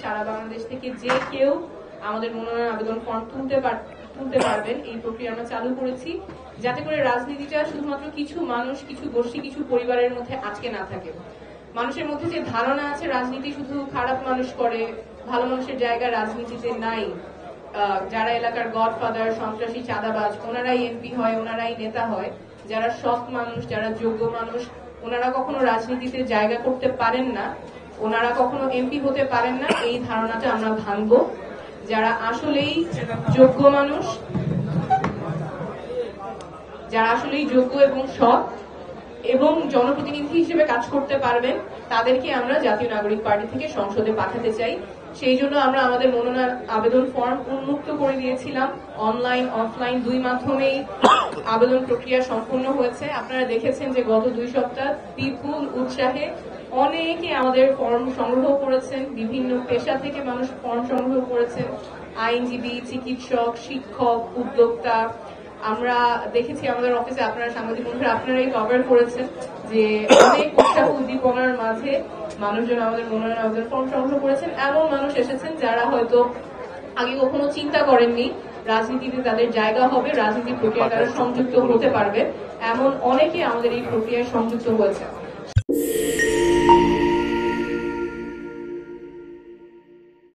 সারা বাংলাদেশ থেকে যে কেউ আমাদের মনোনয়ন আবেদন ফর্ম তুলতে পারবেন। এই প্রক্রিয়া আমরা চালু করেছি যাতে করে রাজনীতিটা শুধুমাত্র কিছু মানুষ, কিছু গোষ্ঠী, কিছু পরিবারের মধ্যে আটকে না থাকে। মানুষের মধ্যে যে ধারণা আছে রাজনীতি শুধু খারাপ মানুষ করে, ভালো মানুষের জায়গা রাজনীতিতে নাই, যারা এলাকার গডফাদার, সন্ত্রাসী, চাঁদাবাজ ওনারাই এমপি হয়, ওনারাই নেতা হয়, যারা সৎ মানুষ, যারা যোগ্য মানুষ ওনারা কখনো রাজনীতিতে জায়গা করতে পারেন না, ওনারা কখনো এমপি হতে পারেন না, এই ধারণাটা আমরা ভাঙবো। যারা আসলেই যোগ্য মানুষ, যারা আসলেই যোগ্য এবং সৎ এবং জনপ্রতিনিধি হিসেবে কাজ করতে পারবেন তাদেরকে আমরা জাতীয় নাগরিক পার্টি থেকে সংসদে পাঠাতে চাই। সেই জন্য আমরা আমাদের মনোনয়ন আবেদন ফর্ম উন্মুক্ত করে দিয়েছিলাম। অনলাইন অফলাইন দুই মাধ্যমেই আবেদন প্রক্রিয়া সম্পূর্ণ হয়েছে। আপনারা দেখেছেন যে গত 2 সপ্তাহ বিপুল উৎসাহে অনেকে আমাদের ফর্ম সংগ্রহ করেছেন, বিভিন্ন পেশা থেকে মানুষ ফর্ম সংগ্রহ করেছেন, আইনজীবী, চিকিৎসক, শিক্ষক, উদ্যোক্তা। আমরা দেখেছি আমাদের অফিসে, আপনারা সাংবাদিক বন্ধুরা আপনারাই কভার করেছেন যে অনেক উৎসাহ উদ্দীপনার মাঝে মানুষজন আমাদের মনোনয়ন আবেদন ফর্ম সংগ্রহ করেছেন। এমন মানুষ এসেছেন যারা হয়তো আগে কখনো চিন্তা করেননি রাজনীতিতে তাদের জায়গা হবে, রাজনীতি প্রক্রিয়ায় তারা সংযুক্ত হতে পারবে, এমন অনেকে আমাদের এই প্রক্রিয়ায় সংযুক্ত হয়েছে।